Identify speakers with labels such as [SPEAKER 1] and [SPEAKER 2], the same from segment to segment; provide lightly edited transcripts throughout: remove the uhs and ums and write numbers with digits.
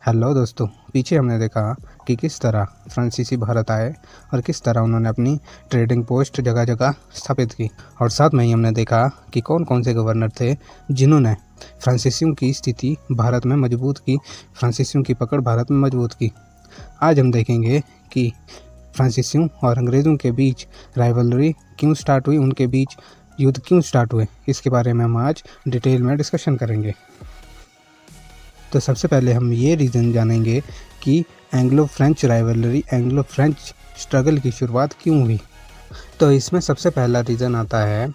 [SPEAKER 1] Hello दोस्तों, पीछे हमने देखा कि किस तरह फ्रांसीसी भारत आए और किस तरह उन्होंने अपनी ट्रेडिंग पोस्ट जगह जगह स्थापित की। और साथ में ही हमने देखा कि कौन कौन से गवर्नर थे जिन्होंने फ्रांसीसियों की स्थिति भारत में मजबूत की, फ्रांसीसियों की पकड़ भारत में मजबूत की। आज हम देखेंगे कि फ्रांसीसियों और अंग्रेज़ों के बीच राइवलरी क्यों स्टार्ट हुई, उनके बीच युद्ध क्यों स्टार्ट हुए, इसके बारे में हम आज डिटेल में डिस्कशन करेंगे। तो सबसे पहले हम ये रीज़न जानेंगे कि Anglo French rivalry, Anglo French struggle की शुरुआत क्यों हुई। तो इसमें सबसे पहला रीज़न आता है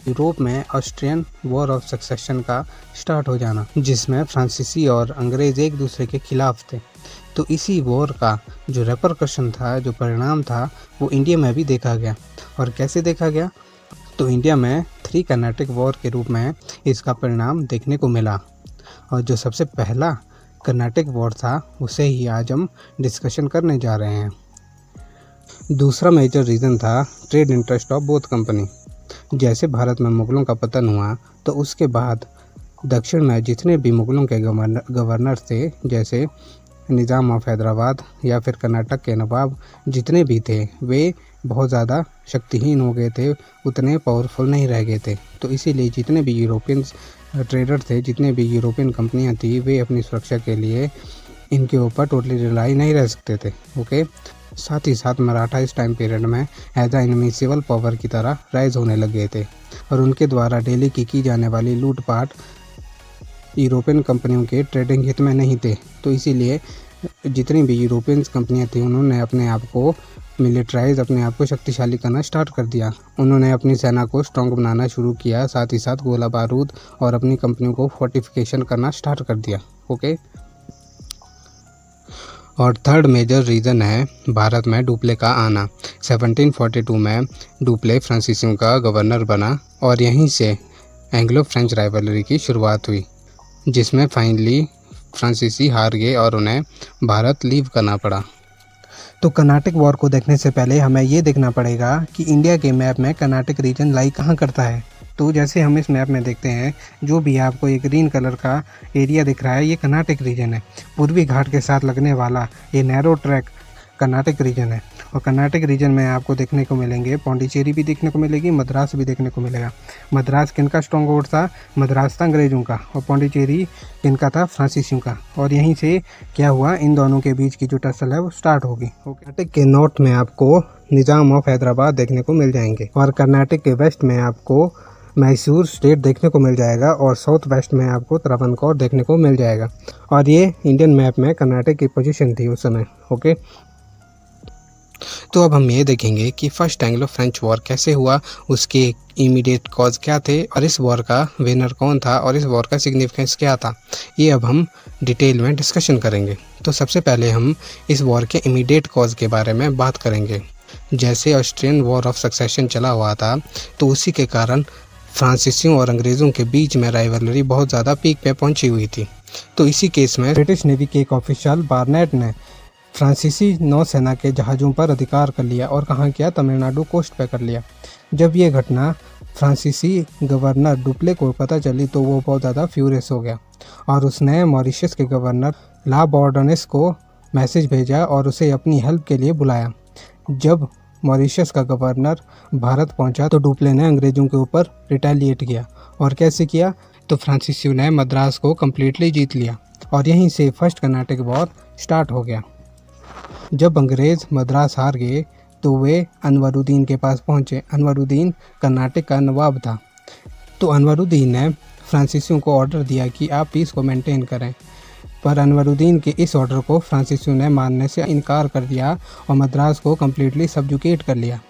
[SPEAKER 1] यूरोप में ऑस्ट्रियन वॉर ऑफ सक्सेशन का स्टार्ट हो जाना, जिसमें फ्रांसीसी और अंग्रेज़ एक दूसरे के खिलाफ थे। तो इसी वॉर का जो रेपरकशन था, जो परिणाम था, वो इंडिया में भी देखा गया। और कैसे देखा गया? तो इंडिया में 3 कर्नाटिक वॉर के रूप में इसका परिणाम देखने को मिला। और जो सबसे पहला कर्नाटिक वॉर था उसे ही आज हम डिस्कशन करने जा रहे हैं। दूसरा मेजर रीज़न था trade interest of both company. जैसे भारत में मुग़लों का पतन हुआ तो उसके बाद दक्षिण में जितने भी मुग़लों के गवर्नर थे, जैसे निज़ाम ऑफ हैदराबाद या फिर कर्नाटक के नवाब जितने भी थे, वे बहुत ज़्यादा शक्तिहीन हो गए थे, उतने पावरफुल नहीं रह गए थे। तो इसीलिए जितने भी यूरोपियन ट्रेडर थे, जितने भी यूरोपियन कंपनियां थी, वे अपनी सुरक्षा के लिए इनके ऊपर टोटली रिलाई नहीं रह सकते थे। ओके, साथ ही साथ मराठा इस टाइम पीरियड में एज अ इनविंसिबल पावर की तरह राइज होने लग गए थे और उनके द्वारा डेली की जाने वाली लूटपाट यूरोपियन कंपनियों के ट्रेडिंग हित में नहीं थे। तो इसीलिए जितनी भी यूरोपियन कंपनियां थी, उन्होंने अपने आप को मिलिट्राइज, अपने आप को शक्तिशाली करना स्टार्ट कर दिया। उन्होंने अपनी सेना को स्ट्रॉन्ग बनाना शुरू किया, साथ ही साथ गोला बारूद और अपनी कंपनियों को फोर्टिफिकेशन करना स्टार्ट कर दिया। ओके, और थर्ड मेजर रीज़न है भारत में डुप्ले का आना। 1742 में डुप्ले फ्रांसीसियों का गवर्नर बना और यहीं से एंग्लो फ्रेंच राइवलरी की शुरुआत हुई, जिसमें फाइनली फ्रांसीसी हार गए और उन्हें भारत लीव करना पड़ा। तो कर्नाटिक वॉर को देखने से पहले हमें ये देखना पड़ेगा कि इंडिया के मैप में कर्नाटिक रीजन लाई कहाँ करता है। तो जैसे हम इस मैप में देखते हैं, जो भी आपको ये ग्रीन कलर का एरिया दिख रहा है, ये कर्नाटिक रीजन है। पूर्वी घाट के साथ लगने वाला ये नैरो ट्रैक कर्नाटिक रीजन है। और कर्नाटक रीजन में आपको देखने को मिलेंगे पौंडीचेरी भी देखने को मिलेगी, मद्रास भी देखने को मिलेगा। मद्रास किनका स्ट्रॉन्ग होल्ड था? मद्रास था अंग्रेज़ों का, और पौंडीचेरी किनका था? फ्रांसीसियों का। और यहीं से क्या हुआ, इन दोनों के बीच की जो टसल है वो स्टार्ट होगी। कर्नाटक के नॉर्थ में आपको निज़ाम ऑफ हैदराबाद देखने को मिल जाएंगे और कर्नाटक के वेस्ट में आपको मैसूर स्टेट देखने को मिल जाएगा और साउथ वेस्ट में आपको त्रावणकोर देखने को मिल जाएगा। और ये इंडियन मैप में कर्नाटक की पोजीशन थी उस समय। ओके, तो अब हम ये देखेंगे कि फर्स्ट एंग्लो फ्रेंच वॉर कैसे हुआ, उसके इमीडिएट कॉज क्या थे और इस वॉर का विनर कौन था और इस वॉर का सिग्निफिकेंस क्या था, ये अब हम डिटेल में डिस्कशन करेंगे। तो सबसे पहले हम इस वॉर के इमीडिएट कॉज के बारे में बात करेंगे। जैसे ऑस्ट्रियन वॉर ऑफ सक्सेशन चला हुआ था, तो उसी के कारण फ्रांसीसियों और अंग्रेज़ों के बीच में राइवलरी बहुत ज़्यादा पीक पे पहुंची हुई थी। तो इसी केस में ब्रिटिश नेवी के एक ऑफिशियल बार्नेट ने फ्रांसीसी नौसेना के जहाज़ों पर अधिकार कर लिया और कहाँ किया? तमिलनाडु कोस्ट पे कर लिया। जब ये घटना फ्रांसीसी गवर्नर डुप्ले को पता चली तो वो बहुत ज़्यादा फ्यूरियस हो गया और उसने मॉरिशस के गवर्नर ला बॉर्डनेस को मैसेज भेजा और उसे अपनी हेल्प के लिए बुलाया। जब मॉरिशस का गवर्नर भारत पहुंचा तो डुप्ले ने अंग्रेज़ों के ऊपर रिटेलिएट किया। और कैसे किया? तो फ्रांसीसियों ने मद्रास को कम्प्लीटली जीत लिया और यहीं से फर्स्ट कर्नाटिक वॉर स्टार्ट हो गया। जब अंग्रेज़ मद्रास हार गए तो वे अनवरुद्दीन के पास पहुंचे। अनवरुद्दीन कर्नाटक का नवाब था। तो अनवरुद्दीन ने फ्रांसीसियों को ऑर्डर दिया कि आप पीस को मेंटेन करें, पर अनवरुद्दीन के इस ऑर्डर को फ्रांसीसियों ने मानने से इनकार कर दिया और मद्रास को कम्प्लीटली सब्जुकेट कर लिया।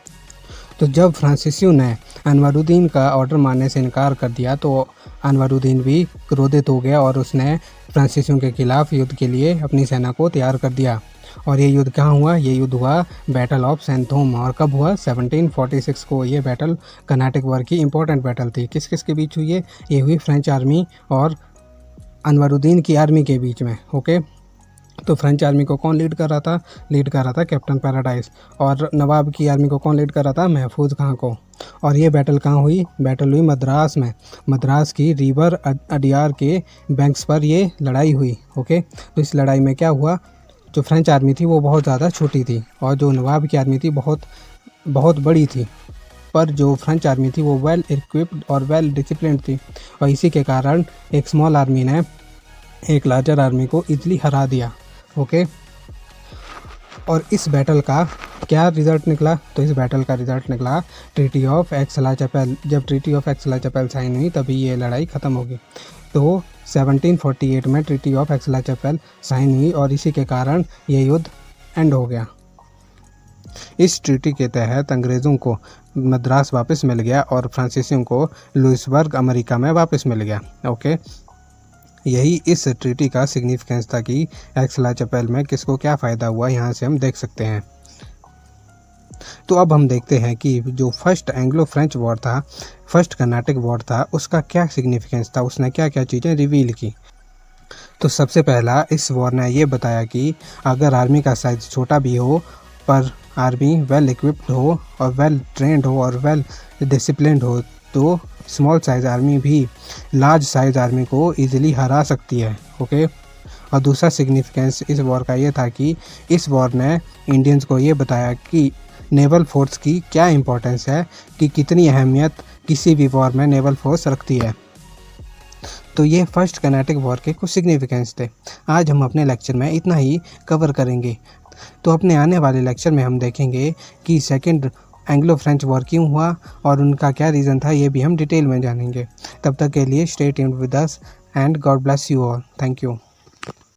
[SPEAKER 1] तो जब फ्रांसीसियों ने अनवरुद्दीन का ऑर्डर मानने से इनकार कर दिया तो अनवरुद्दीन भी क्रोधित हो गया और उसने फ्रांसीसियों के खिलाफ युद्ध के लिए अपनी सेना को तैयार कर दिया। और ये युद्ध कहाँ हुआ? ये युद्ध हुआ बैटल ऑफ सेंथोम। और कब हुआ? 1746 को। ये बैटल कर्नाटिक वॉर की इंपॉर्टेंट बैटल थी। किस किस के बीच हुई है? ये हुई फ्रेंच आर्मी और अनवरुद्दीन की आर्मी के बीच में। ओके, तो फ्रेंच आर्मी को कौन लीड कर रहा था? लीड कर रहा था कैप्टन पैराडाइज। और नवाब की आर्मी को कौन लीड कर रहा था? महफूज खां को। और ये बैटल कहाँ हुई? बैटल हुई मद्रास में। मद्रास की रिवर अडियार के बैंक्स पर ये लड़ाई हुई। ओके, तो इस लड़ाई में क्या हुआ? जो फ्रेंच आर्मी थी वो बहुत ज़्यादा छोटी थी और जो नवाब की आर्मी थी बहुत बड़ी थी। पर जो फ्रेंच आर्मी थी वो वेल इक्विप्ड और वेल डिसिप्लिन्ड थी और इसी के कारण एक स्मॉल आर्मी ने एक लार्जर आर्मी को इजीली हरा दिया। ओके, और इस बैटल का क्या रिज़ल्ट निकला? तो इस बैटल का रिज़ल्ट निकला ट्रीटी ऑफ एक्स-ला-चैपेल। जब ट्रीटी ऑफ एक्स-ला-चैपेल साइन हुई तभी ये लड़ाई ख़त्म होगी। तो 1748 में ट्रीटी ऑफ एक्स-ला-चैपेल साइन हुई और इसी के कारण ये युद्ध एंड हो गया। इस ट्रीटी के तहत अंग्रेज़ों को मद्रास वापस मिल गया और फ्रांसीसियों को लुइसबर्ग अमेरिका में वापस मिल गया। ओके, यही इस ट्रीटी का सिग्निफिकेंस था कि एक्स-ला-चैपेल में किसको क्या फ़ायदा हुआ, यहाँ से हम देख सकते हैं। तो अब हम देखते हैं कि जो फर्स्ट एंग्लो फ्रेंच वॉर था, फर्स्ट कर्नाटिक वॉर था, उसका क्या सिग्निफिकेंस था, उसने क्या क्या चीज़ें रिवील की। तो सबसे पहला इस वॉर ने ये बताया कि अगर आर्मी का साइज़ छोटा भी हो पर आर्मी वेल इक्विप्ड हो और वेल ट्रेंड हो और वेल डिसिप्लिन्ड हो तो स्मॉल साइज़ आर्मी भी लार्ज साइज़ आर्मी को ईजिली हरा सकती है। ओके, और दूसरा सिग्निफिकेंस इस वॉर का ये था कि इस वॉर ने इंडियंस को ये बताया कि नेवल फोर्स की क्या इंपॉर्टेंस है, कि कितनी अहमियत किसी भी वॉर में नेवल फोर्स रखती है। तो ये फर्स्ट कर्नाटिक वॉर के कुछ सिग्निफिकेंस थे। आज हम अपने लेक्चर में इतना ही कवर करेंगे। तो अपने आने वाले लेक्चर में हम देखेंगे कि सेकंड एंग्लो फ्रेंच वॉर क्यों हुआ और उनका क्या रीज़न था, ये भी हम डिटेल में जानेंगे। तब तक के लिए stay tuned with us and God bless you all. Thank you.